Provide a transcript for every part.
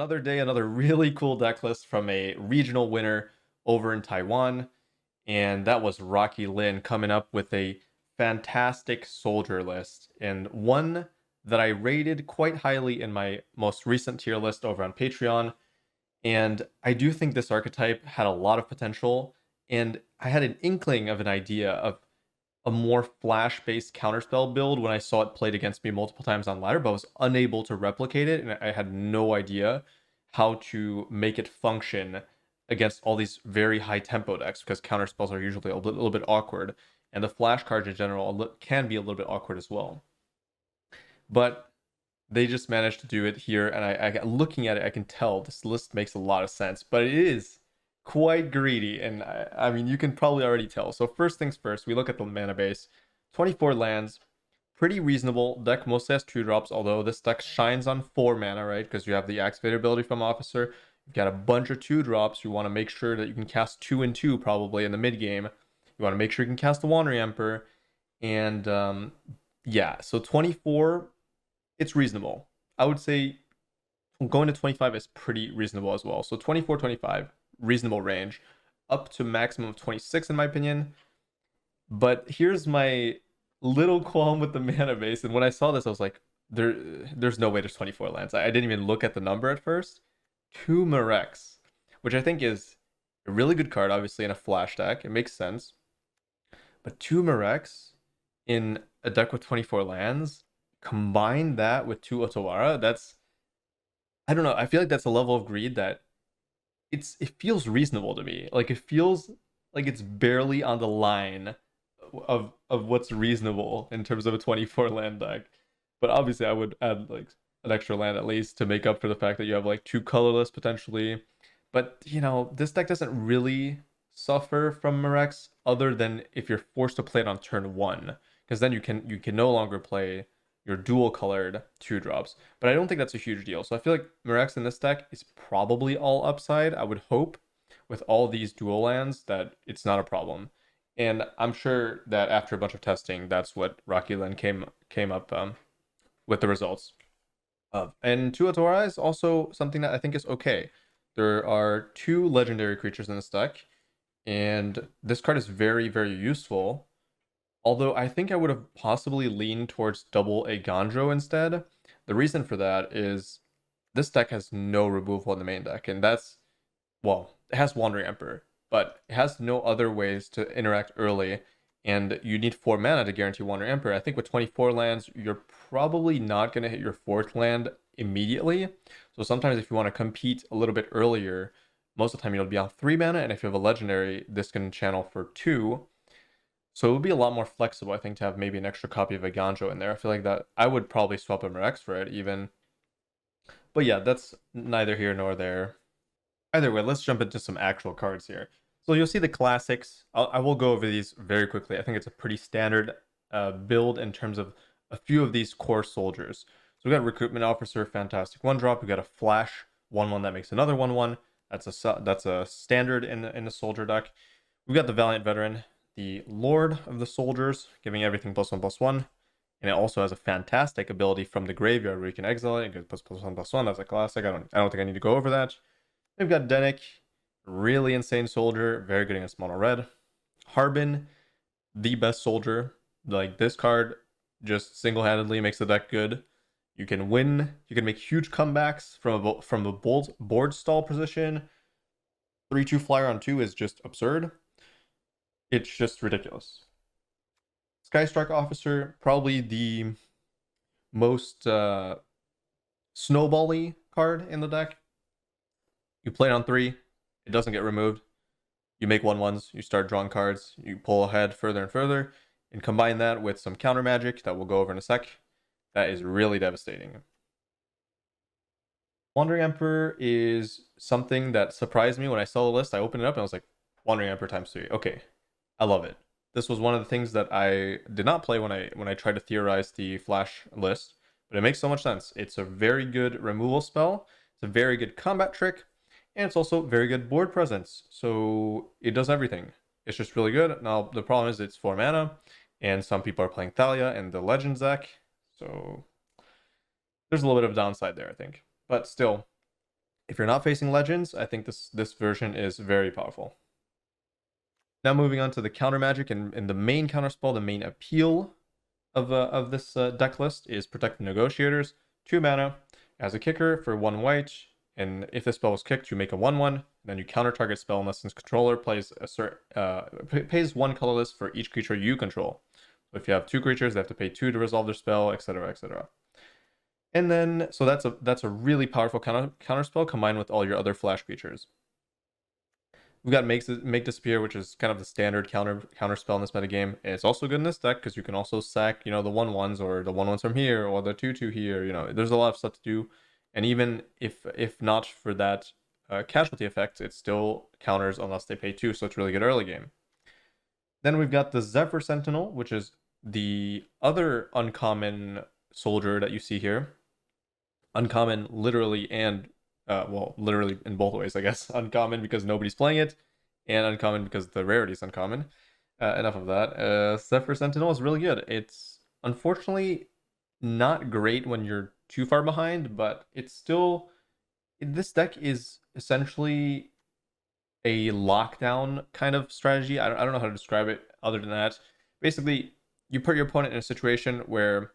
another day, another really cool deck list from a regional winner over in Taiwan, and that was RockyLin coming up with a fantastic soldier list, and one that I rated quite highly in my most recent tier list over on Patreon. And I do think this archetype had a lot of potential, and I had an inkling of an idea of a more flash-based counterspell build when I saw it played against me multiple times on ladder, but I was unable to replicate it, and I had no idea how to make it function against all these very high tempo decks because counterspells are usually a little bit awkward, and the flash cards in general can be a little bit awkward as well. But they just managed to do it here, and I looking at it, I can tell this list makes a lot of sense, but it is quite greedy, and I mean, you can probably already tell. So first things first, we look at the mana base. 24 lands, pretty reasonable. Deck mostly has 2-drops, although this deck shines on 4 mana, right? Because you have the activator ability from Officer. You've got a bunch of 2-drops. You want to make sure that you can cast 2 and 2 probably in the mid game. You want to make sure you can cast the Wandering Emperor. And yeah, so 24, it's reasonable. I would say going to 25 is pretty reasonable as well. So 24, 25, reasonable range, up to maximum of 26 in my opinion. But here's my little qualm with the mana base, and when I saw this I was like, there's no way there's 24 lands. I didn't even look at the number at first. 2 Mirex, which I think is a really good card, obviously in a flash deck, it makes sense. But 2 Mirex in a deck with 24 lands, combine that with 2 Otawara, that's, I don't know, I feel like that's a level of greed that it feels reasonable to me. Like, it feels like it's barely on the line of what's reasonable in terms of a 24 land deck. But obviously I would add like an extra land at least to make up for the fact that you have like 2 colorless potentially. But you know, this deck doesn't really suffer from Mirex other than if you're forced to play it on turn 1, because then you can no longer play your dual colored 2-drops. But I don't think that's a huge deal. So I feel like Mirex in this deck is probably all upside. I would hope with all these dual lands that it's not a problem. And I'm sure that after a bunch of testing, that's what RockyLin came up with the results of. And 2 Otawara is also something that I think is okay. There are 2 legendary creatures in this deck, and this card is very, very useful. Although I think I would have possibly leaned towards double a Ganjo instead. The reason for that is this deck has no removal in the main deck, and that's, well, it has Wandering Emperor, but it has no other ways to interact early, and you need 4 mana to guarantee Wandering Emperor. I think with 24 lands, you're probably not going to hit your 4th land immediately. So sometimes if you want to compete a little bit earlier, most of the time you'll be on 3 mana, and if you have a legendary, this can channel for 2. So it would be a lot more flexible, I think, to have maybe an extra copy of a Ganjo in there. I feel like that I would probably swap a Mirex for it even. But yeah, that's neither here nor there. Either way, let's jump into some actual cards here. So you'll see the classics. I will go over these very quickly. I think it's a pretty standard build in terms of a few of these core soldiers. So we got Recruitment Officer, fantastic 1-drop. We got a Flash 1/1 that makes another 1/1. That's a standard in the soldier deck. We got the Valiant Veteran, the Lord of the Soldiers, giving everything +1/+1. And it also has a fantastic ability from the graveyard where you can exile it. It goes +1/+1. That's a classic. I don't think I need to go over that. We've got Dennick, really insane soldier, very good against mono red. Harbin, the best soldier. Like, this card just single-handedly makes the deck good. You can win. You can make huge comebacks from a board stall position. 3/2 flyer on 2 is just absurd. It's just ridiculous. Skystrike Officer, probably the most snowball-y card in the deck. You play it on 3, it doesn't get removed. You make 1/1s, you start drawing cards, you pull ahead further and further, and combine that with some counter magic that we'll go over in a sec. That is really devastating. Wandering Emperor is something that surprised me when I saw the list. I opened it up and I was like, Wandering Emperor ×3. Okay, I love it. This was one of the things that I did not play when I tried to theorize the Flash list, but it makes so much sense. It's a very good removal spell. It's a very good combat trick. And it's also very good board presence. So it does everything. It's just really good. Now, the problem is it's 4 mana, and some people are playing Thalia and the Legends deck. So there's a little bit of a downside there, I think. But still, If you're not facing legends, I think this version is very powerful. Now moving on to the counter magic and the main counter spell, the main appeal of this deck list is Protect the Negotiators. 2 mana, as a kicker for 1 white, and if the spell is kicked, you make a 1/1. Then you counter target spell unless its controller plays pays 1 colorless for each creature you control. So if you have 2 creatures, they have to pay 2 to resolve their spell, etc., etc. And then, so that's a really powerful counter spell combined with all your other flash creatures. We've got Make Disappear, which is kind of the standard counter spell in this metagame. And it's also good in this deck because you can also sack, the 1/1s or the 1/1s from here or the 2/2 here. There's a lot of stuff to do. And even if not for that casualty effect, it still counters unless they pay 2, so it's really good early game. Then we've got the Zephyr Sentinel, which is the other uncommon soldier that you see here. Uncommon literally and well, literally in both ways, I guess. Uncommon because nobody's playing it, and uncommon because the rarity is uncommon. Enough of that. Zephyr Sentinel is really good. It's unfortunately not great when you're too far behind, but it's still... This deck is essentially a lockdown kind of strategy. I don't know how to describe it other than that. Basically, you put your opponent in a situation where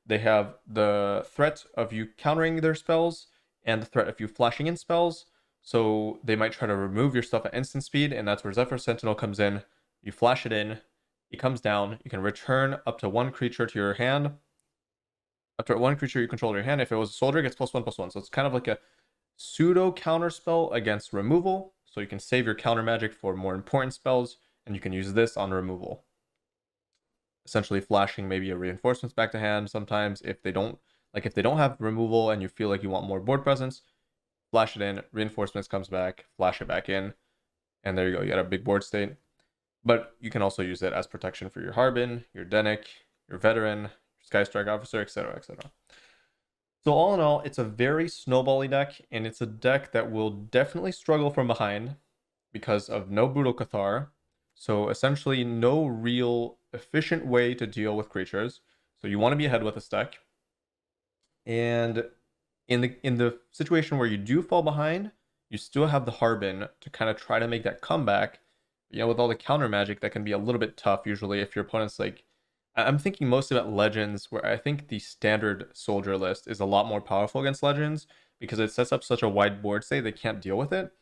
they have the threat of you countering their spells and the threat of you flashing in spells. So they might try to remove your stuff at instant speed, and that's where Zephyr Sentinel comes in. You flash it in, it comes down, you can return up to 1 creature to your hand. Up to 1 creature you control to your hand. If it was a soldier, it gets +1/+1. So it's kind of like a pseudo counter spell against removal. So you can save your counter magic for more important spells, and you can use this on removal. Essentially flashing maybe a reinforcements back to hand sometimes if they don't have removal and you feel like you want more board presence, flash it in, reinforcements comes back, flash it back in, and there you go, you got a big board state. But you can also use it as protection for your Harbin, your Denic, your Veteran, your Skystrike Officer, etc., etc. So all in all, it's a very snowbally deck, and it's a deck that will definitely struggle from behind because of no Brutal Cathar. So essentially no real efficient way to deal with creatures. So you want to be ahead with this deck. And in the situation where you do fall behind, you still have the Harbin to kind of try to make that comeback. With all the counter magic, that can be a little bit tough usually if your opponent's like... I'm thinking mostly about Legends, where I think the standard soldier list is a lot more powerful against Legends because it sets up such a wide board state they can't deal with it.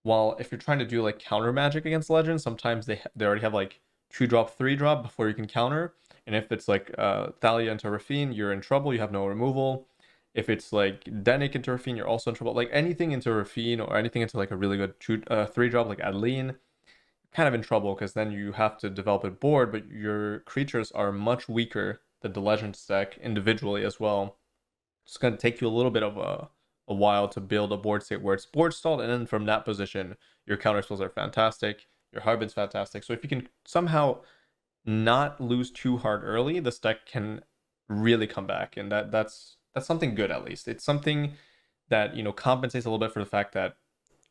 While if you're trying to do like counter magic against Legends, sometimes they already have like 2-drop, 3-drop before you can counter. And if it's like Thalia into Rafine, you're in trouble, you have no removal. If it's like Denic into Rafine, you're also in trouble. Like anything into Rafine or anything into like a really good 3-drop like Adeline, kind of in trouble because then you have to develop a board, but your creatures are much weaker than the Legends deck individually as well. It's going to take you a little bit of a while to build a board state where it's board stalled, and then from that position, your counter spells are fantastic, your Harbin's fantastic. So if you can somehow not lose too hard early, this deck can really come back, and that's something good at least. It's something that compensates a little bit for the fact that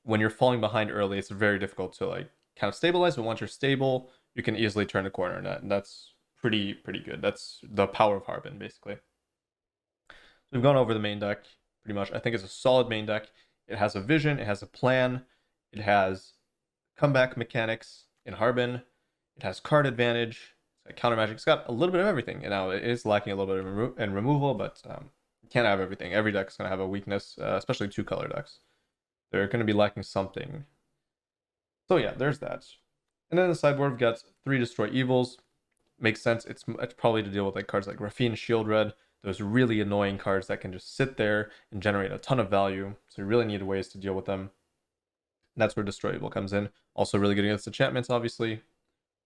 when you're falling behind early, it's very difficult to like kind of stabilize, but once you're stable, you can easily turn the corner, and that's pretty good. That's the power of Harbin, basically. So we've gone over the main deck pretty much. I think it's a solid main deck. It has a vision, it has a plan, it has comeback mechanics in Harbin, it has card advantage, it's got counter magic, it's got a little bit of everything. And now it is lacking a little bit of removal, but you can't have everything. Every deck is going to have a weakness, especially 2-color decks. They're going to be lacking something. So yeah, there's that. And then in the sideboard, we've got 3 Destroy Evils. Makes sense. It's probably to deal with like cards like Rafine, Shield Red, those really annoying cards that can just sit there and generate a ton of value. So you really need ways to deal with them. And that's where Destroy Evil comes in. Also really good against enchantments, obviously.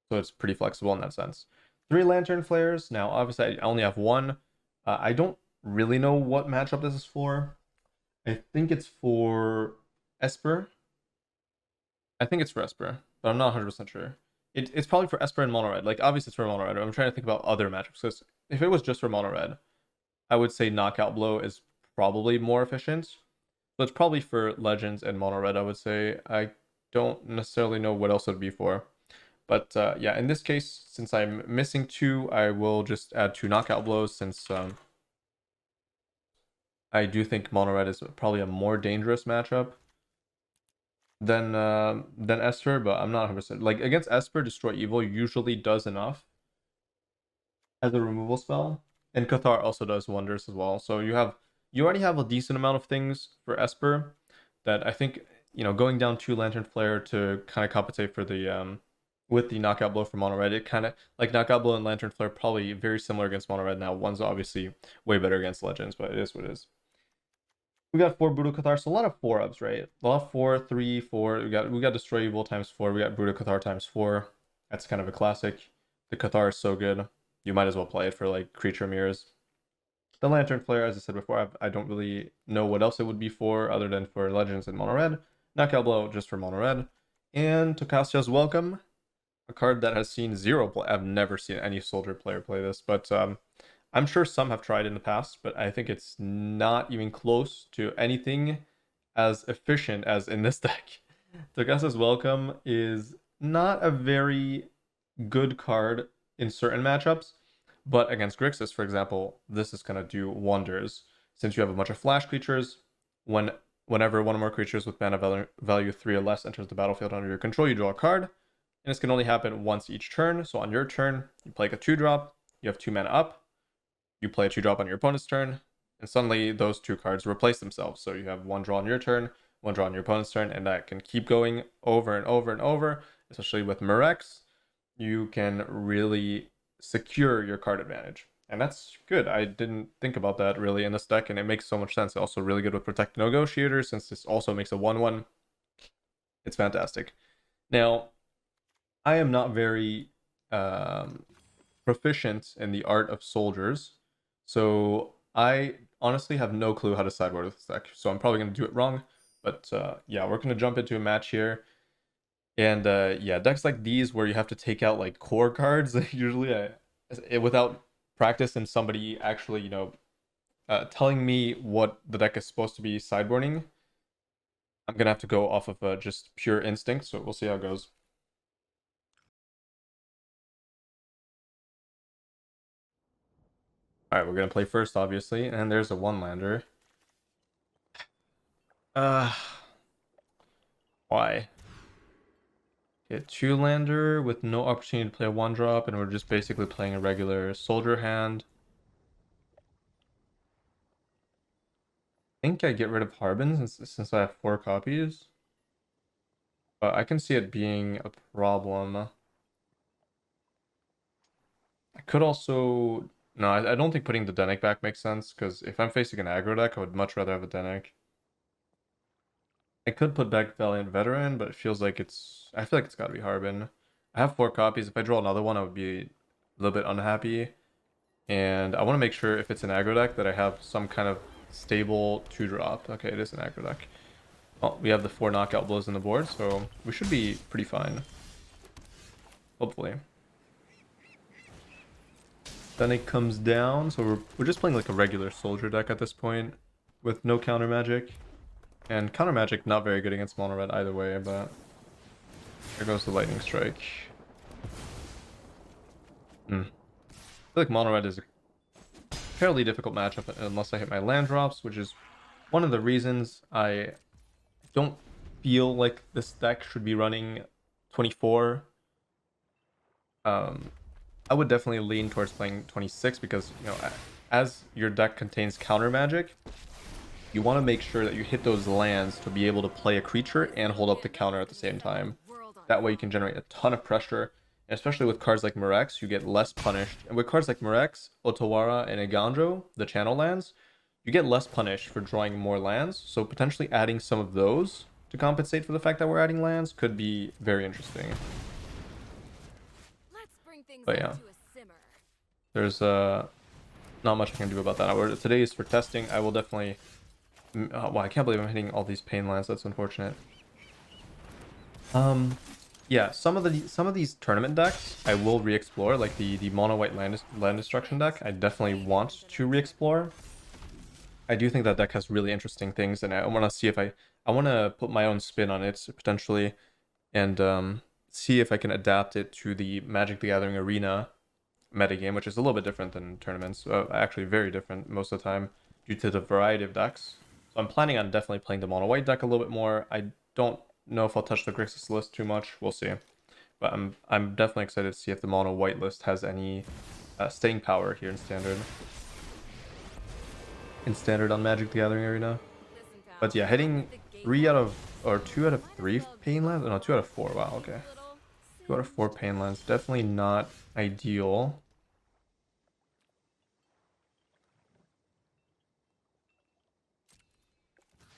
So it's pretty flexible in that sense. 3 Lantern Flares. Now, obviously, I only have 1. I don't really know what matchup this is for. I think it's for Esper. I think it's for Esper, but I'm not 100% sure. It's probably for Esper and Mono Red. Like, obviously it's for Mono Red. I'm trying to think about other matchups, because if it was just for Mono Red, I would say Knockout Blow is probably more efficient. So it's probably for Legends and Mono Red, I would say. I don't necessarily know what else it would be for. But yeah, in this case, since I'm missing 2, I will just add 2 Knockout Blows, since I do think mono red is probably a more dangerous matchup than Esper, but I'm not 100%. Like against Esper, Destroy Evil usually does enough as a removal spell, and Cathar also does wonders as well. So you already have a decent amount of things for Esper that I think going down 2 Lantern Flare to kind of compensate for the with the knockout blow for mono red. It kind of like knockout blow and Lantern Flare probably very similar against mono red. Now one's obviously way better against Legends, but it is what it is. We got 4 Brutal Cathar, so a lot of 4-ups, right? A lot of 4, 3, 4. We got Destroy Evil times 4. We got Brutal Cathar times 4. That's kind of a classic. The Cathar is so good. You might as well play it for like creature mirrors. The Lantern Flare, as I said before, I don't really know what else it would be for other than for Legends and Mono Red. Knockout Blow just for Mono Red. And Tokasia's Welcome, a card that has seen zero play. I've never seen any Soldier player play this, but I'm sure some have tried in the past, but I think it's not even close to anything as efficient as in this deck. Tokasia's Welcome is not a very good card in certain matchups, but against Grixis, for example, this is going to do wonders. Since you have a bunch of flash creatures, whenever one or more creatures with mana value 3 or less enters the battlefield under your control, you draw a card, and this can only happen once each turn. So on your turn, you play like a 2-drop, you have 2 mana up, you play a 2-drop on your opponent's turn, and suddenly those 2 cards replace themselves. So you have 1 draw on your turn, 1 draw on your opponent's turn, and that can keep going over and over and over. Especially with Murex, you can really secure your card advantage. And that's good. I didn't think about that really in this deck, and it makes so much sense. Also really good with Protect Negotiator, since this also makes a 1/1. It's fantastic. Now, I am not very proficient in the art of soldiers, so I honestly have no clue how to sideboard with this deck. So I'm probably going to do it wrong, but yeah, we're going to jump into a match here. And yeah, decks like these where you have to take out like core cards, usually without practice and somebody actually, telling me what the deck is supposed to be sideboarding, I'm gonna have to go off of just pure instinct. So we'll see how it goes. All right, we're gonna play first, obviously, and there's a 1-lander. Why? Okay, 2-lander with no opportunity to play a 1-drop, and we're just basically playing a regular soldier hand. I think I get rid of Harbin since I have 4 copies. But I can see it being a problem. I could also... No, I don't think putting the Denic back makes sense, because if I'm facing an aggro deck, I would much rather have a Denic. I could put back Valiant Veteran, but it feels like I feel like it's gotta be Harbin. I have 4 copies. If I draw another one, I would be a little bit unhappy. And I want to make sure if it's an aggro deck that I have some kind of stable 2-drop. Okay, it is an aggro deck. Well, we have the 4 knockout blows on the board, so we should be pretty fine. Hopefully. Then it comes down, so we're just playing like a regular soldier deck at this point with no counter magic. And counter magic not very good against mono red either way, but here goes the lightning strike. I feel like mono red is a fairly difficult matchup unless I hit my land drops, which is one of the reasons I don't feel like this deck should be running 24. I would definitely lean towards playing 26 because, as your deck contains counter magic, you want to make sure that you hit those lands to be able to play a creature and hold up the counter at the same time. That way you can generate a ton of pressure, and especially with cards like Murex, you get less punished. And with cards like Murex, Otawara, and Igandro, the channel lands, you get less punished for drawing more lands, so potentially adding some of those to compensate for the fact that we're adding lands could be very interesting. But yeah, there's not much I can do about that. Today is for testing. I will definitely... wow, I can't believe I'm hitting all these pain lands. That's unfortunate. Yeah, some of these tournament decks I will re-explore, like the mono white land destruction deck. I definitely want to re-explore. I do think that deck has really interesting things, and I want to see if I want to put my own spin on it potentially, and see if I can adapt it to the Magic the Gathering Arena metagame, which is a little bit different than tournaments. Actually, very different most of the time. due to the variety of decks. So I'm planning on definitely playing the mono white deck a little bit more. I don't know if I'll touch the Grixis list too much. We'll see. But I'm definitely excited to see if the mono white list has any staying power here in standard. On Magic the Gathering Arena. But yeah, hitting 2 out of 3 pain lands? No, 2 out of 4. Wow, okay. 2 out of 4 pain lands. Definitely not ideal.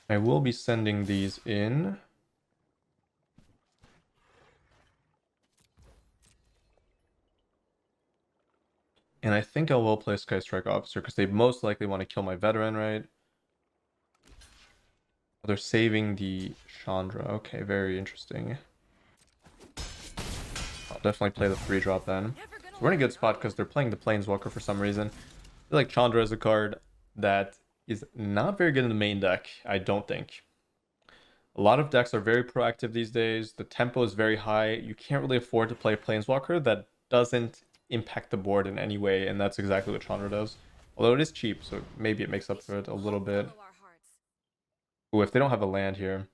I will be sending these in. And I think I will play Sky Strike Officer because they most likely want to kill my veteran, right? They're saving the Chandra. Okay, very interesting. I'll definitely play the 3-drop then. So we're in a good spot because they're playing the Planeswalker for some reason. I feel like Chandra is a card that is not very good in the main deck, I don't think. A lot of decks are very proactive these days. The tempo is very high. You can't really afford to play a Planeswalker that doesn't impact the board in any way, and that's exactly what Chandra does. Although it is cheap, so maybe it makes up for it a little bit. Ooh, if they don't have a land here.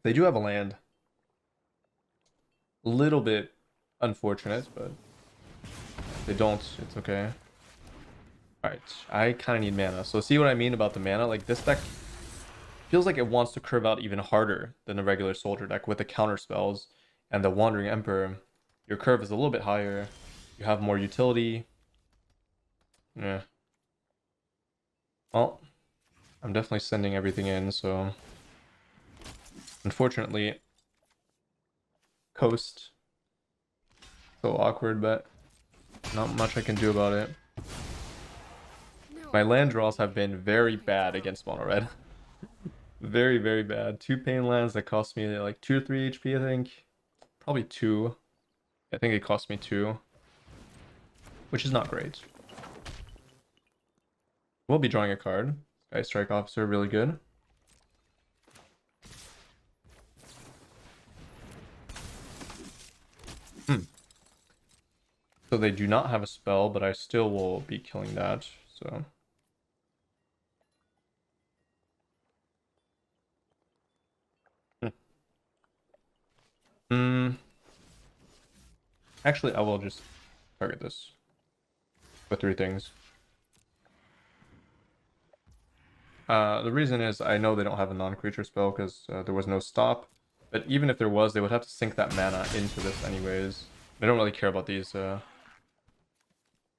They do have a land. A little bit unfortunate, but if they don't, it's okay. Alright, I kind of need mana. So see what I mean about the mana? Like, this deck feels like it wants to curve out even harder than a regular soldier deck with the counter spells and the Wandering Emperor. Your curve is a little bit higher. You have more utility. Yeah. Well, I'm definitely sending everything in, so unfortunately, coast. So awkward, but not much I can do about it. My land draws have been very bad against mono red. Very, very bad. 2 pain lands that cost me like 2 or 3 HP, I think. Probably 2. I think it cost me 2. Which is not great. We'll be drawing a card. Sky Strike Officer, really good. So they do not have a spell, but I still will be killing that, so... Actually, I will just target this with 3 things. The reason is I know they don't have a non-creature spell because there was no stop. But even if there was, they would have to sink that mana into this anyways. They don't really care about these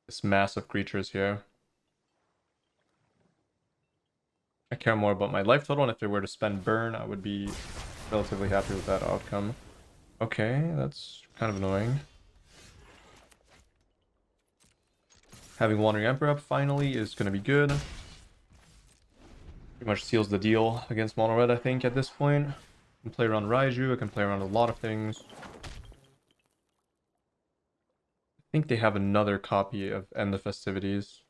this mass of creatures here. I care more about my life total, and if they were to spend burn, I would be relatively happy with that outcome. Okay, that's kind of annoying. Having Wandering Emperor up finally is going to be good. Pretty much seals the deal against mono red, I think, at this point. I can play around Raiju, I can play around a lot of things. I think they have another copy of End the Festivities.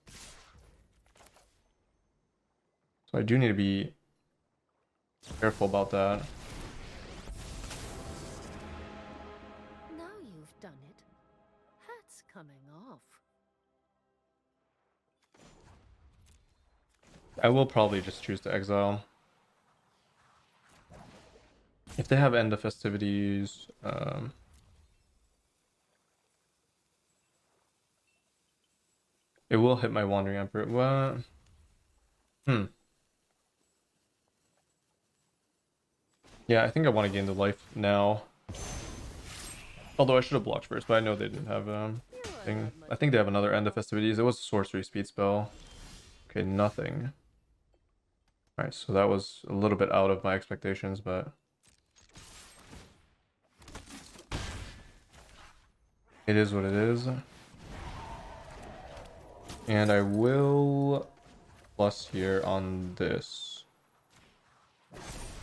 So I do need to be careful about that. Now you've done it. Hat's coming off. I will probably just choose to exile. If they have End the Festivities, it will hit my Wandering Emperor. What? Yeah, I think I want to gain the life now. Although I should have blocked first, but I know they didn't have thing. I think they have another End of Festivities. It was a sorcery speed spell. Okay, nothing. Alright, so that was a little bit out of my expectations, but it is what it is. And I will plus here on this.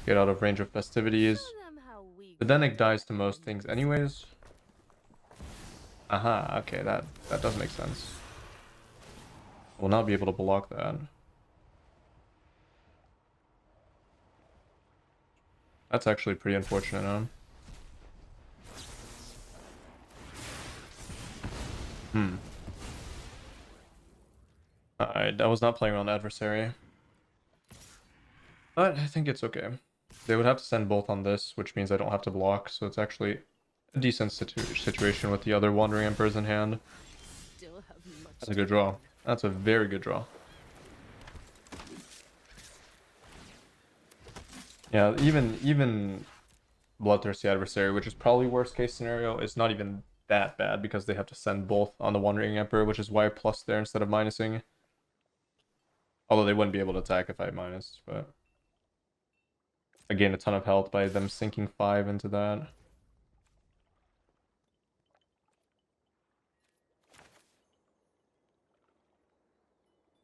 Get out of range of Festivities. The Denic dies to most things anyways. Aha, okay, that does make sense. We'll not be able to block that. That's actually pretty unfortunate, huh? I was not playing around Adversary. But I think it's okay. They would have to send both on this, which means I don't have to block, so it's actually a decent situation with the other Wandering Emperors in hand. Still have much That's a to good draw. learn. That's a very good draw. Yeah, even Bloodthirsty Adversary, which is probably worst case scenario, is not even that bad because they have to send both on the Wandering Emperor, which is why I plus there instead of minusing. Although they wouldn't be able to attack if I minus, but I gain a ton of health by them sinking 5 into that.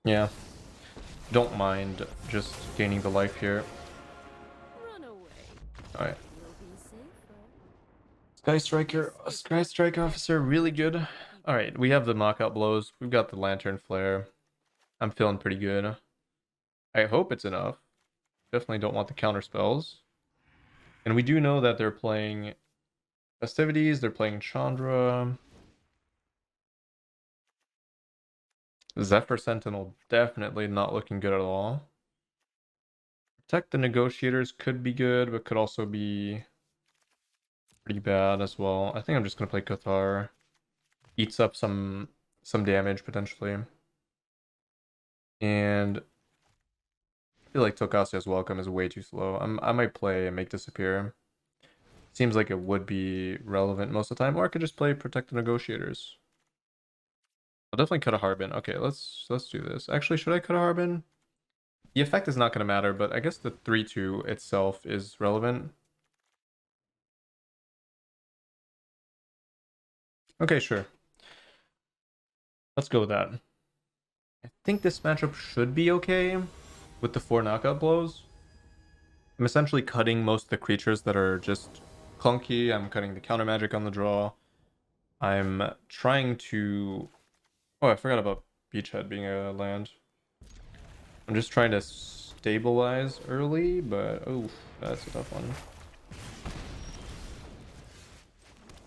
Yeah, don't mind just gaining the life here. Run away. Alright. You'll be safer. Sky Striker officer, really good. Alright, we have the knockout blows. We've got the Lantern Flare. I'm feeling pretty good. I hope it's enough. Definitely don't want the counter spells. And we do know that they're playing Festivities, they're playing Chandra. Zephyr Sentinel definitely not looking good at all. Protect the Negotiators could be good, but could also be pretty bad as well. I think I'm just gonna play Cathar. Eats up some damage potentially. And I feel like Tokasia's Welcome is way too slow. I might play Make Disappear. Seems like it would be relevant most of the time, or I could just play Protect the Negotiators. I'll definitely cut a Harbin. Okay, let's do this. Actually, should I cut a Harbin? The effect is not going to matter, but I guess the 3/2 itself is relevant. Okay, sure. Let's go with that. I think this matchup should be okay with the 4 knockout blows. I'm essentially cutting most of the creatures that are just clunky. I'm cutting the counter magic on the draw. I'm trying to... Oh, I forgot about Beachhead being a land. I'm just trying to stabilize early, but oh, that's a tough one.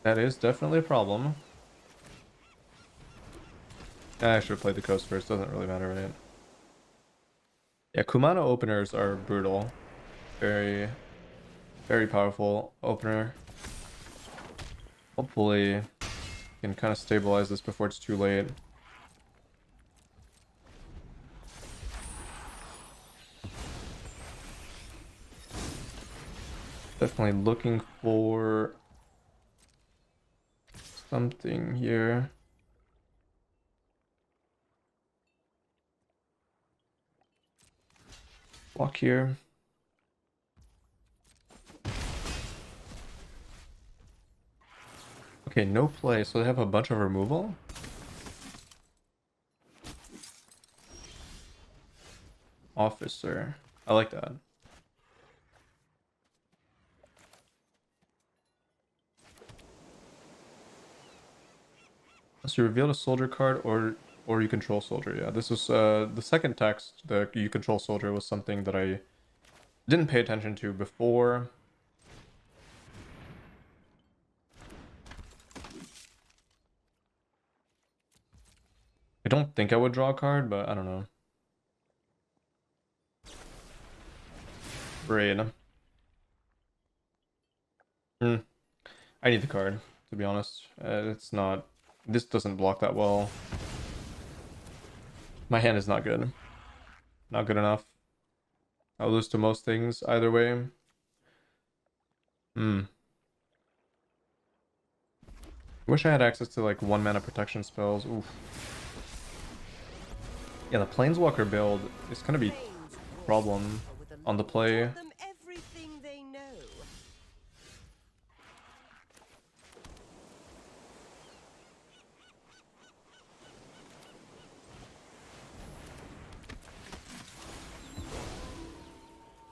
That is definitely a problem. I should have played the coast first, doesn't really matter, right? Yeah, Kumano openers are brutal. Very, very powerful opener. Hopefully, can kind of stabilize this before it's too late. Definitely looking for something here. Block here. Okay, no play, so they have a bunch of removal. Officer. I like that. So you reveal a soldier card or you control soldier. Yeah, this was the second text, the you control soldier was something that I didn't pay attention to before. I don't think I would draw a card, but I don't know. Braid. I need the card, to be honest. It's not... This doesn't block that well. My hand is not good. Not good enough. I'll lose to most things either way. Wish I had access to like 1 mana protection spells. Oof. Yeah, the Planeswalker build is gonna be a problem on the play.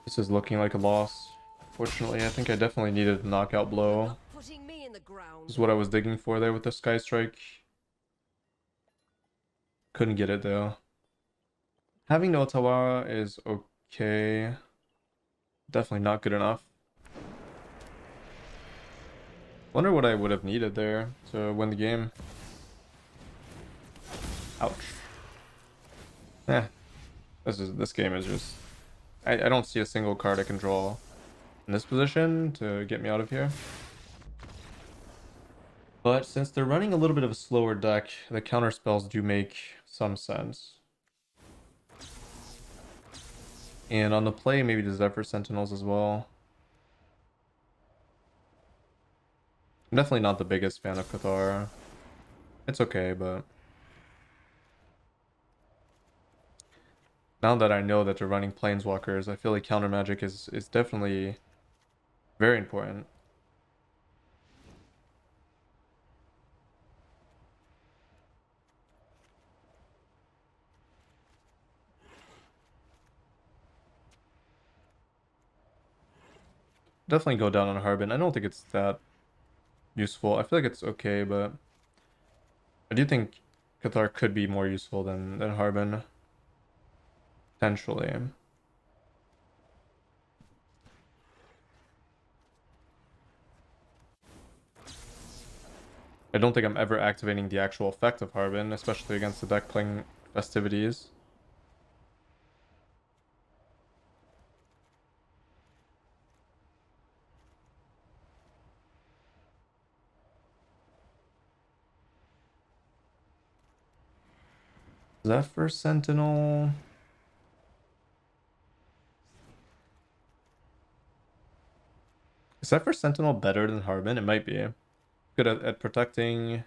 This is looking like a loss. Fortunately, I think I definitely needed a knockout blow. This is what I was digging for there with the Sky Strike. Couldn't get it though. Having no Tawara is okay. Definitely not good enough. Wonder what I would have needed there to win the game. Ouch. This game is just I don't see a single card I can draw in this position to get me out of here. But since they're running a little bit of a slower deck, the counter spells do make some sense. And on the play, maybe the Zephyr Sentinels as well. I'm definitely not the biggest fan of Cathar. It's okay, but now that I know that they're running Planeswalkers, I feel like counter magic is definitely very important. Definitely go down on Harbin. I don't think it's that useful. I feel like it's okay, but I do think Cathar could be more useful than Harbin. Potentially. I don't think I'm ever activating the actual effect of Harbin, especially against the deck playing Festivities. Zephyr Sentinel. Is Zephyr Sentinel better than Harbin? It might be. Good at protecting.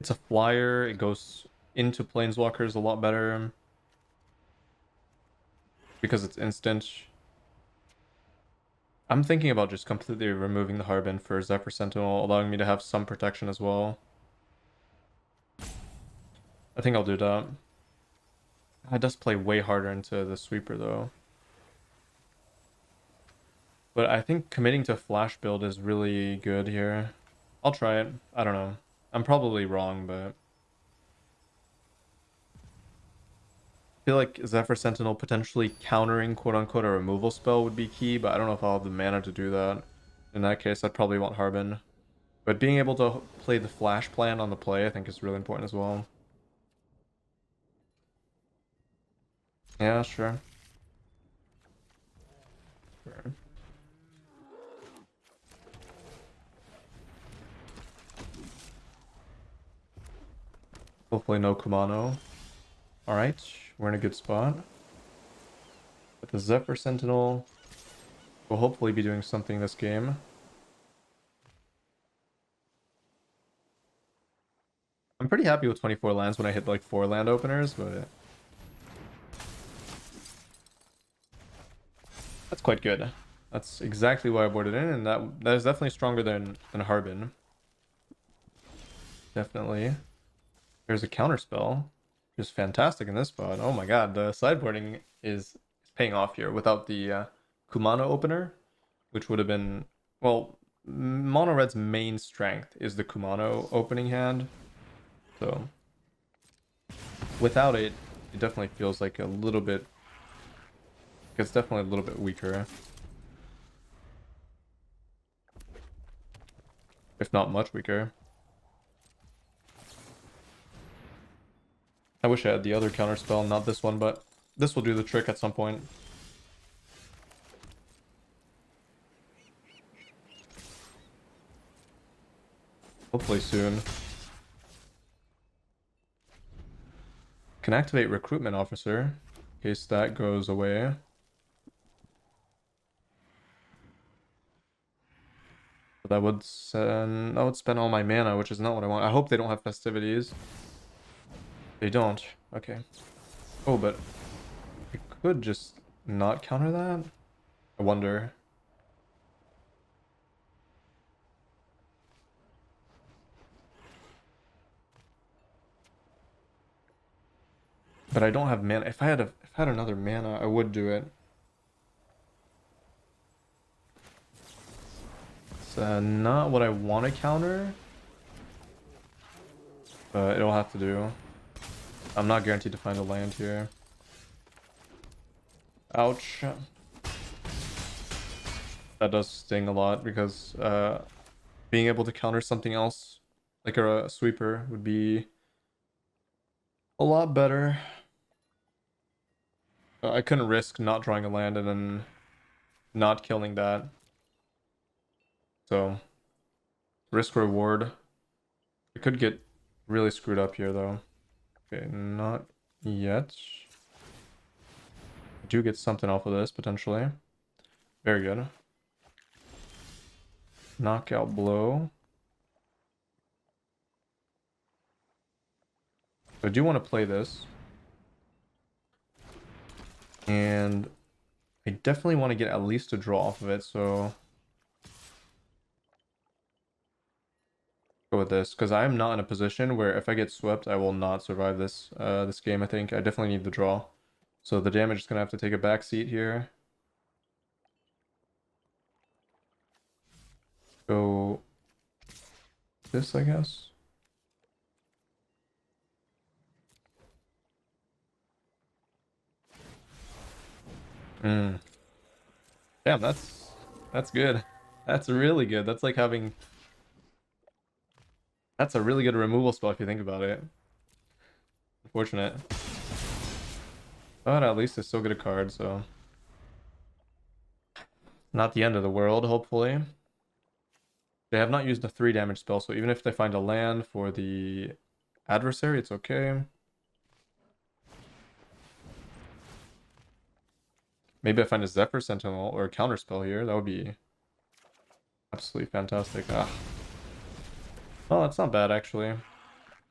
It's a flyer. It goes into Planeswalkers a lot better. Because it's instant. I'm thinking about just completely removing the Harbin for Zephyr Sentinel, allowing me to have some protection as well. I think I'll do that. It does play way harder into the sweeper though. But I think committing to flash build is really good here. I'll try it. I don't know. I'm probably wrong, but I feel like Zephyr Sentinel potentially countering quote-unquote a removal spell would be key, but I don't know if I'll have the mana to do that. In that case, I'd probably want Harbin. But being able to play the flash plan on the play, I think is really important as well. Yeah, sure. Sure. Hopefully no Kumano. Alright, we're in a good spot. With the Zephyr Sentinel, we'll hopefully be doing something this game. I'm pretty happy with 24 lands when I hit like 4 land openers, but that's quite good. That's exactly why I boarded in, and that is definitely stronger than Harbin. Definitely. There's a counter spell. Just fantastic in this spot. Oh my god, the sideboarding is paying off here without the Kumano opener, which would have been, well, Mono Red's main strength is the Kumano opening hand. So without it, it definitely feels like a little bit, it's definitely a little bit weaker. If not much weaker. I wish I had the other counter spell, not this one, but this will do the trick at some point. Hopefully soon. Can activate Recruitment Officer in case that goes away. But that would spend all my mana, which is not what I want. I hope they don't have Festivities. They don't. Okay. Oh, but I could just not counter that? I wonder. But I don't have mana. If I had another mana, I would do it. It's not what I want to counter. But it'll have to do. I'm not guaranteed to find a land here. Ouch. That does sting a lot because being able to counter something else like a sweeper would be a lot better. I couldn't risk not drawing a land and then not killing that. So risk reward. I could get really screwed up here though. Okay, not yet. I do get something off of this potentially. Very good. Knockout blow. I do want to play this. And I definitely want to get at least a draw off of it, so go with this, because I'm not in a position where if I get swept, I will not survive this this game, I think. I definitely need the draw. So the damage is going to have to take a back seat here. Go this, I guess. Damn, that's good. That's really good. That's like having... That's a really good removal spell if you think about it. Unfortunate. But at least it's still get a card, so... Not the end of the world, hopefully. They have not used a 3 damage spell, so even if they find a land for the adversary, it's okay. Maybe I find a Zephyr Sentinel or a counterspell here. That would be absolutely fantastic. Ah. Well, that's not bad, actually.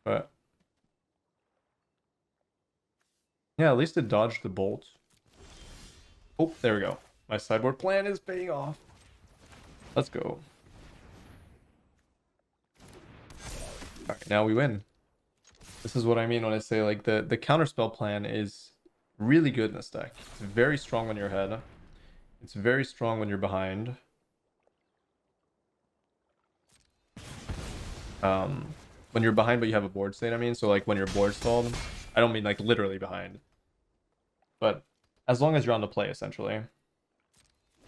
But... yeah, at least it dodged the bolt. Oh, there we go. My sideboard plan is paying off. Let's go. Alright, now we win. This is what I mean when I say, like, the counterspell plan is really good in this deck. It's very strong when you're ahead. It's very strong when you're behind. When you're behind but you have a board state, I mean. So, like, when you're board stalled, I don't mean, like, literally behind. But as long as you're on the play, essentially.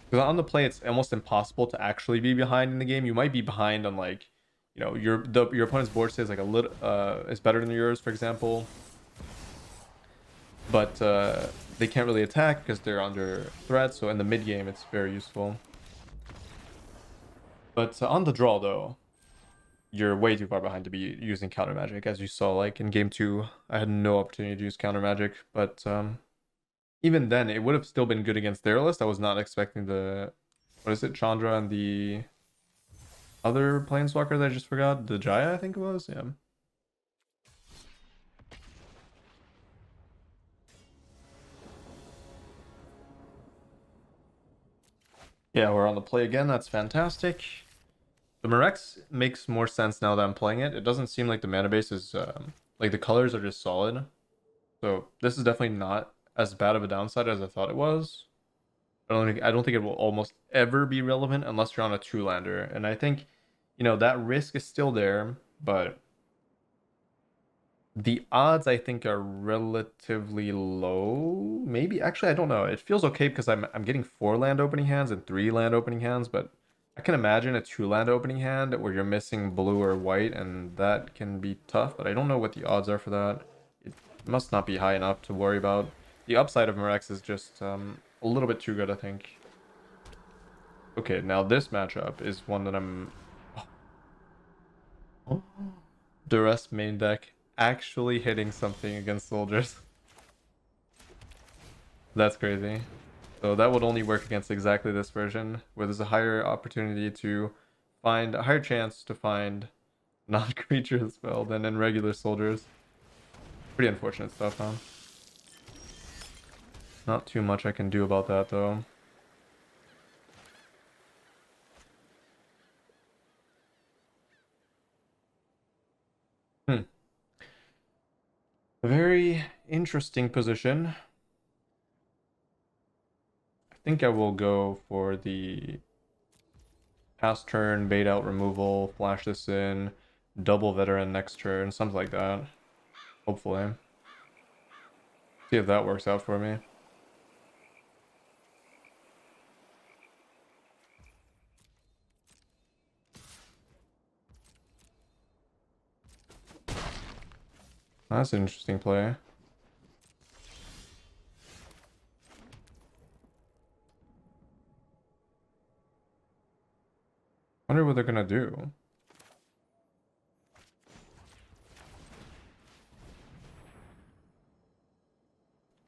Because on the play, it's almost impossible to actually be behind in the game. You might be behind on, like, you know, your opponent's board state is like a little is better than yours, for example. But they can't really attack because they're under threat. So in the mid game, it's very useful. But on the draw, though, you're way too far behind to be using counter magic. As you saw, like in game 2, I had no opportunity to use counter magic. But even then, it would have still been good against their list. I was not expecting the, what is it, Chandra and the other planeswalker that I just forgot, the Jaya, I think it was. Yeah. Yeah, we're on the play again. That's fantastic. The Mirex makes more sense now that I'm playing it. It doesn't seem like the mana base is like the colors are just solid. So this is definitely not as bad of a downside as I thought it was. I don't think it will almost ever be relevant unless you're on a 2-lander. And I think, you know, that risk is still there, but the odds I think are relatively low. Maybe actually I don't know. It feels okay because I'm getting 4 land opening hands and 3 land opening hands, but I can imagine a 2 land opening hand where you're missing blue or white, and that can be tough, but I don't know what the odds are for that. It must not be high enough to worry about. The upside of Mirex is just a little bit too good, I think. Okay, now this matchup is one that I'm... Oh. Duress main deck actually hitting something against soldiers. That's crazy. So that would only work against exactly this version, where there's a higher opportunity to find, a higher chance to find non-creature spell than in regular soldiers. Pretty unfortunate stuff, huh? Not too much I can do about that, though. A very interesting position. I think I will go for the pass turn, bait out removal, flash this in, double veteran next turn, something like that. Hopefully. See if that works out for me. That's an interesting play. Wonder what they're gonna do.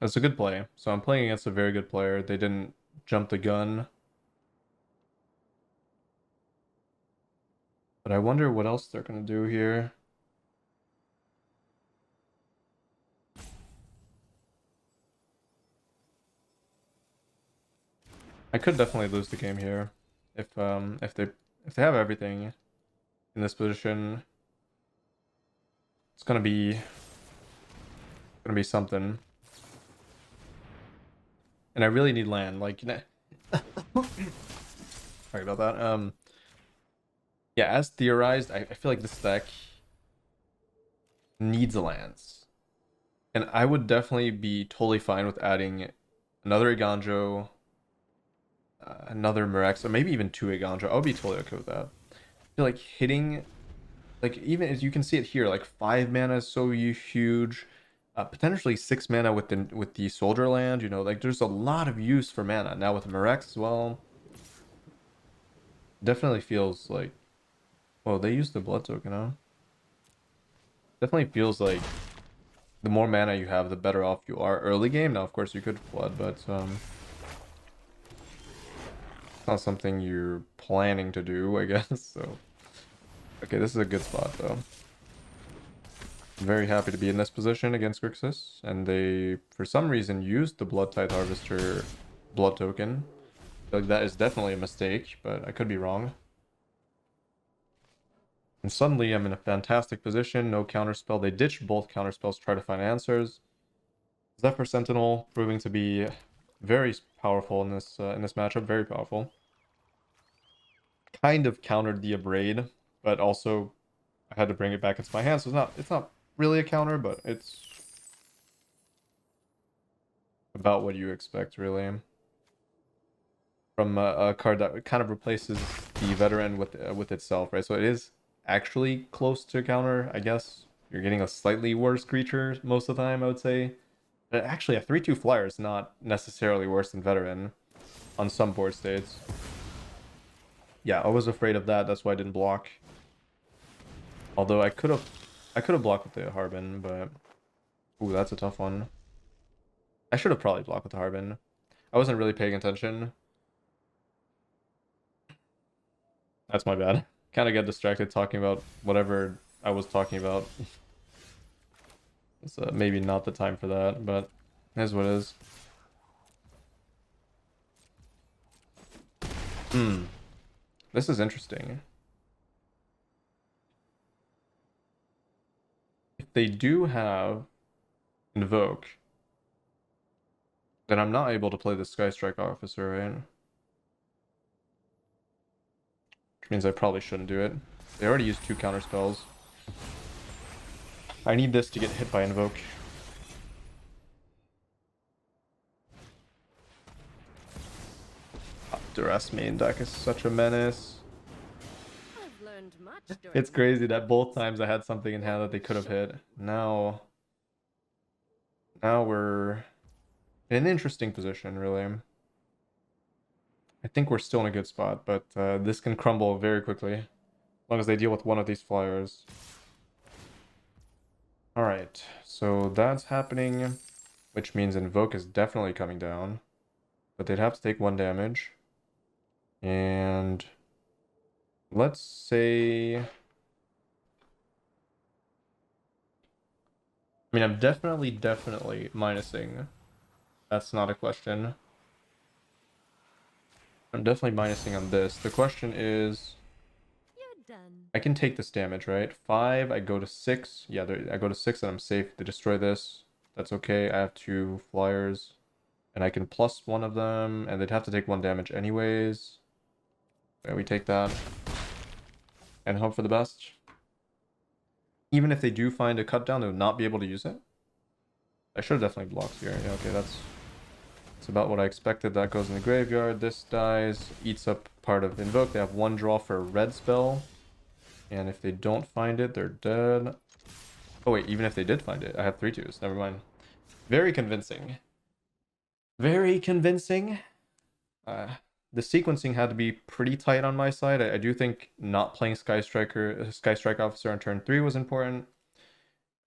That's a good play. So I'm playing against a very good player. They didn't jump the gun. But I wonder what else they're gonna do here. I could definitely lose the game here if they have everything in this position. It's gonna be something. And I really need land. Like, sorry about that. Yeah, as theorized, I feel like this deck needs lands. And I would definitely be totally fine with adding another Iganjo, another Mirex, or maybe even two Iganjo. I would be totally okay with that. I feel like hitting, like, even as you can see it here, like 5 mana is so huge. Potentially 6 mana with the Soldier Land, you know, like there's a lot of use for mana. Now with Mirex as well. Definitely feels like, well, they used the blood token, huh? Definitely feels like the more mana you have, the better off you are early game. Now, of course, you could flood, but it's not something you're planning to do, I guess. So, okay, this is a good spot though. I'm very happy to be in this position against Grixis, and they, for some reason, used the Blood Tithe Harvester blood token. Like that is definitely a mistake, but I could be wrong. And suddenly I'm in a fantastic position, no counterspell. They ditched both counterspells to try to find answers. Zephyr Sentinel proving to be very powerful in this matchup, very powerful. Kind of countered the Abrade, but also I had to bring it back into my hand, so it's not really a counter, but it's about what you expect, really. From a card that kind of replaces the Veteran with itself, right? So it is actually close to counter, I guess. You're getting a slightly worse creature most of the time, I would say. But actually, a 3/2 flyer is not necessarily worse than Veteran on some board states. Yeah, I was afraid of that. That's why I didn't block. Although I could have blocked with the Harbin, but ooh, that's a tough one. I should have probably blocked with the Harbin. I wasn't really paying attention. That's my bad. Kind of get distracted talking about whatever I was talking about. It's maybe not the time for that, but it is what it is. This is interesting. If they do have Invoke, then I'm not able to play the Skystrike Officer, right? Which means I probably shouldn't do it. They already used 2 counterspells. I need this to get hit by Invoke. Duress main deck is such a menace. I've learned much during It's my crazy that both travels. times I had something in hand that they could have hit. Now we're in an interesting position, really. I think we're still in a good spot, but this can crumble very quickly as long as they deal with one of these flyers. Alright, so that's happening, which means Invoke is definitely coming down, but they'd have to take 1 damage. And let's say, I mean, I'm definitely minusing. That's not a question. I'm definitely minusing on this. The question is, You're done. I can take this damage, right? 5, I go to 6. Yeah, I go to 6 and I'm safe to destroy this. That's okay. I have 2 flyers. And I can plus 1 of them, and they'd have to take 1 damage anyways. Yeah, we take that. And hope for the best. Even if they do find a cut down, they would not be able to use it. I should have definitely blocked here. Yeah, okay, that's about what I expected. That goes in the graveyard. This dies, eats up part of Invoke. They have 1 draw for a red spell. And if they don't find it, they're dead. Oh wait, even if they did find it, I have 3/2s. Never mind. Very convincing. Very convincing. The sequencing had to be pretty tight on my side. I do think not playing Sky Strike Officer on turn 3 was important.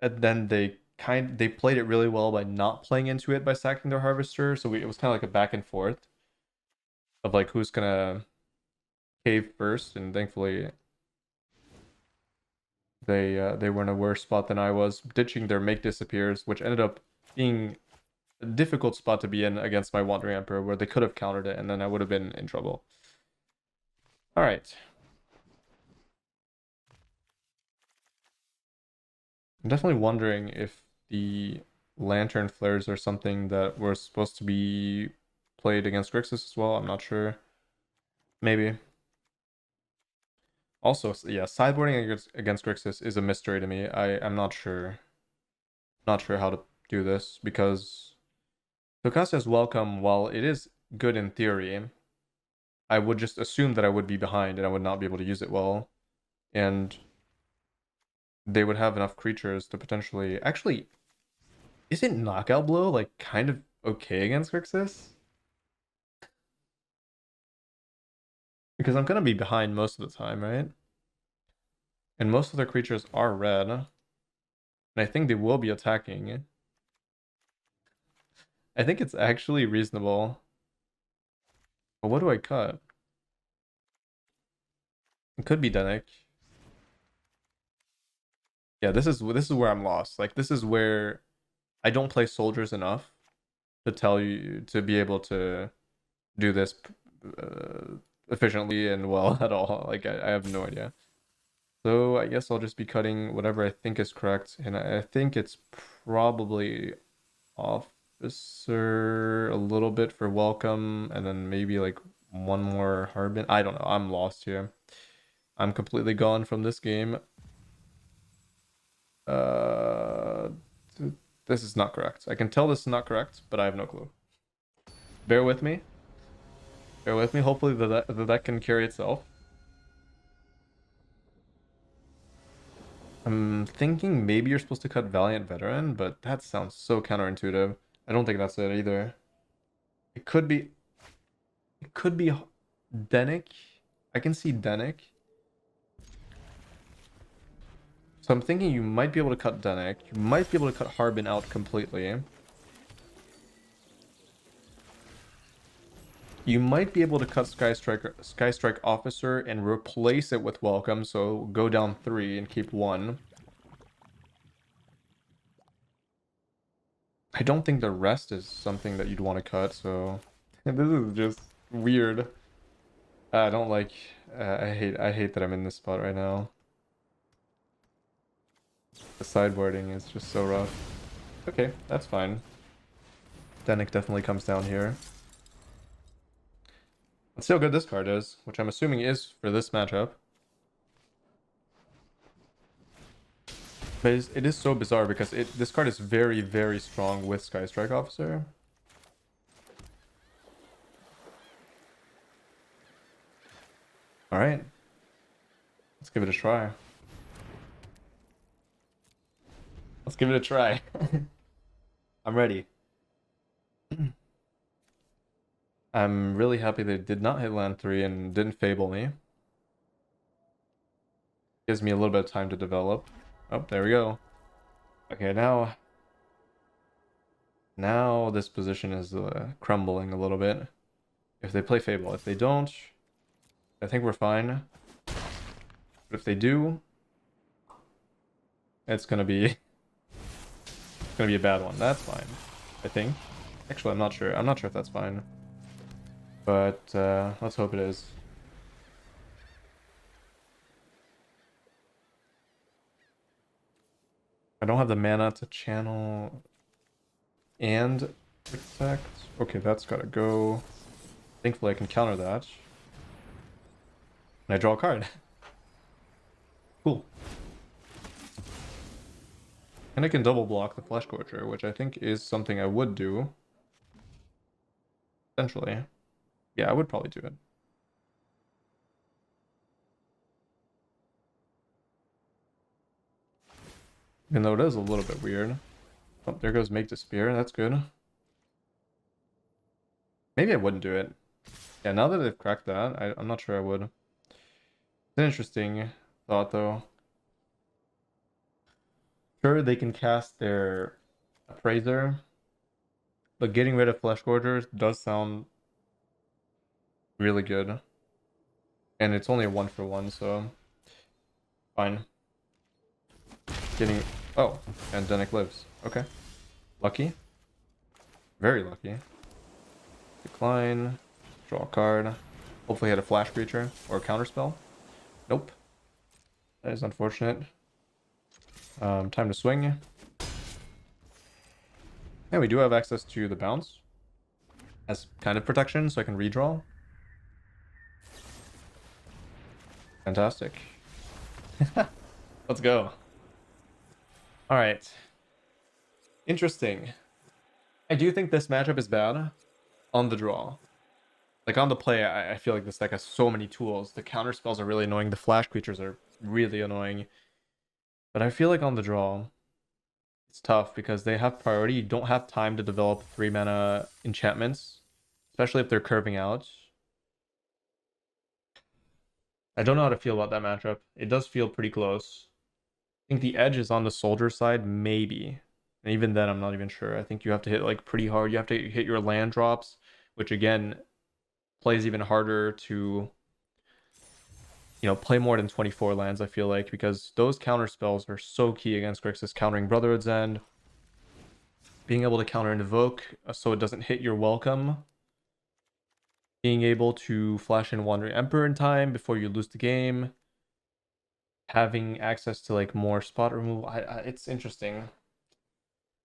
And then they played it really well by not playing into it by sacking their Harvester. So it was kind of like a back and forth of like who's gonna cave first. And thankfully they were in a worse spot than I was, ditching their Make Disappears, which ended up being a difficult spot to be in against my Wandering Emperor, where they could have countered it, and then I would have been in trouble. All right. I'm definitely wondering if the Lantern Flares are something that were supposed to be played against Grixis as well. I'm not sure. Maybe. Also, yeah, sideboarding against Grixis is a mystery to me. I'm not sure. Not sure how to do this because Tocasia's Welcome, while it is good in theory, I would just assume that I would be behind and I would not be able to use it well. And they would have enough creatures to potentially... Actually, isn't Knockout Blow like kind of okay against Grixis? Because I'm gonna be behind most of the time, right? And most of their creatures are red. And I think they will be attacking. I think it's actually reasonable. But what do I cut? It could be Denik. Yeah, this is where I'm lost. Like, this is where I don't play soldiers enough to tell you to be able to do this efficiently and well at all. Like, I have no idea. So I guess I'll just be cutting whatever I think is correct, and I think it's probably Officer a little bit for Welcome, and then maybe like one more Harbin. I don't know. I'm lost here. I'm completely gone from this game. Uh, this is not correct. I can tell this is not correct, but I have no clue. Bear with me. Bear with me. Hopefully that can carry itself. I'm thinking maybe you're supposed to cut Valiant Veteran, but that sounds so counterintuitive. I don't think that's it either. It could be... It could be Denik. I can see Denik. So I'm thinking you might be able to cut Denik. You might be able to cut Harbin out completely. You might be able to cut Sky Strike Officer and replace it with Welcome, so go down 3 and keep 1. I don't think the rest is something that you'd want to cut, so this is just weird. I don't like. I hate that I'm in this spot right now. The sideboarding is just so rough. Okay, that's fine. Denik definitely comes down here. Let's see how good this card is, which I'm assuming is for this matchup. But it is so bizarre because this card is very, very strong with Sky Strike Officer. Alright. Let's give it a try. Let's give it a try. I'm ready. I'm really happy they did not hit land 3 and didn't Fable me. Gives me a little bit of time to develop. Oh, there we go. Okay, now this position is crumbling a little bit. If they play Fable. If they don't, I think we're fine. But if they do, it's gonna be a bad one. That's fine, I think. Actually, I'm not sure. I'm not sure if that's fine. But let's hope it is. I don't have the mana to channel and protect. Okay, that's gotta go. Thankfully, I can counter that. And I draw a card. Cool. And I can double block the Flesh Scorcher, which I think is something I would do. Essentially. Yeah, I would probably do it. Even though it is a little bit weird. Oh, there goes Make the Spear. That's good. Maybe I wouldn't do it. Yeah, now that they've cracked that, I'm not sure I would. It's an interesting thought, though. Sure, they can cast their Appraiser, but getting rid of Flesh Gorgers does sound really good. And it's only a 1-for-1, so fine. Getting... Oh, Pandemic lives. Okay. Lucky. Very lucky. Decline. Draw a card. Hopefully hit a flash creature or a counterspell. Nope. That is unfortunate. Time to swing. And we do have access to the bounce as kind of protection, so I can redraw. Fantastic. Let's go. All right. Interesting. I do think this matchup is bad on the draw. Like on the play, I feel like this deck has so many tools. The counter spells are really annoying. The flash creatures are really annoying. But I feel like on the draw, it's tough because they have priority. You don't have time to develop 3-mana enchantments, especially if they're curving out. I don't know how to feel about that matchup. It does feel pretty close. I think the edge is on the soldier side, maybe. And even then, I'm not even sure. I think you have to hit like pretty hard. You have to hit your land drops, which again plays even harder to, play more than 24 lands, I feel like, because those counter spells are so key against Grixis, countering Brotherhood's End, being able to counter Invoke so it doesn't hit your welcome, being able to flash in Wandering Emperor in time before you lose the game, having access to like more spot removal. It's interesting.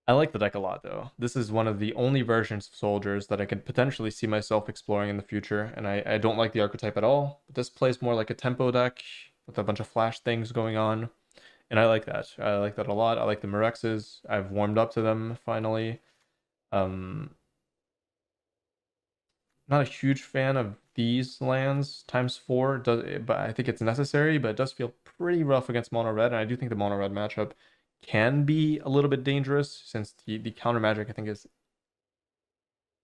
I like the deck a lot, though. This is one of the only versions of soldiers that I could potentially see myself exploring in the future, and I don't like the archetype at all. But this plays more like a tempo deck with a bunch of flash things going on, and I like that. I like that a lot. I like the Mirexes. I've warmed up to them finally. Not a huge fan of these lands ×4, but I think it's necessary, but it does feel pretty rough against mono red, and I do think the mono red matchup can be a little bit dangerous since the counter magic I think is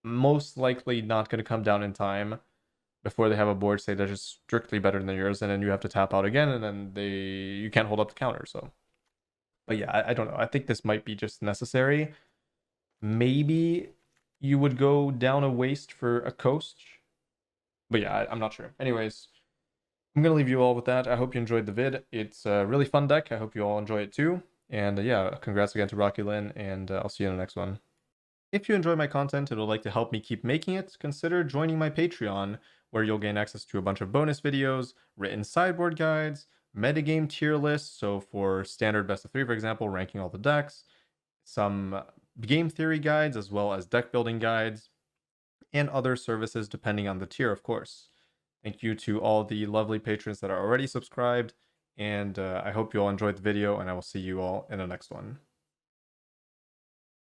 most likely not going to come down in time before they have a board state that's just strictly better than yours, and then you have to tap out again, and then you can't hold up the counter. So, but yeah, I don't know. I think this might be just necessary. Maybe you would go down a waste for a coast, but yeah, I'm not sure. Anyways, I'm gonna leave you all with that. I hope you enjoyed the vid. It's a really fun deck. I hope you all enjoy it too. And yeah, congrats again to RockyLin, and I'll see you in the next one. If you enjoy my content and would like to help me keep making it, consider joining my Patreon, where you'll gain access to a bunch of bonus videos, written sideboard guides, metagame tier lists, so for standard best of 3, for example, ranking all the decks, some game theory guides, as well as deck building guides, and other services depending on the tier, of course. Thank you to all the lovely patrons that are already subscribed, and I hope you all enjoyed the video, and I will see you all in the next one.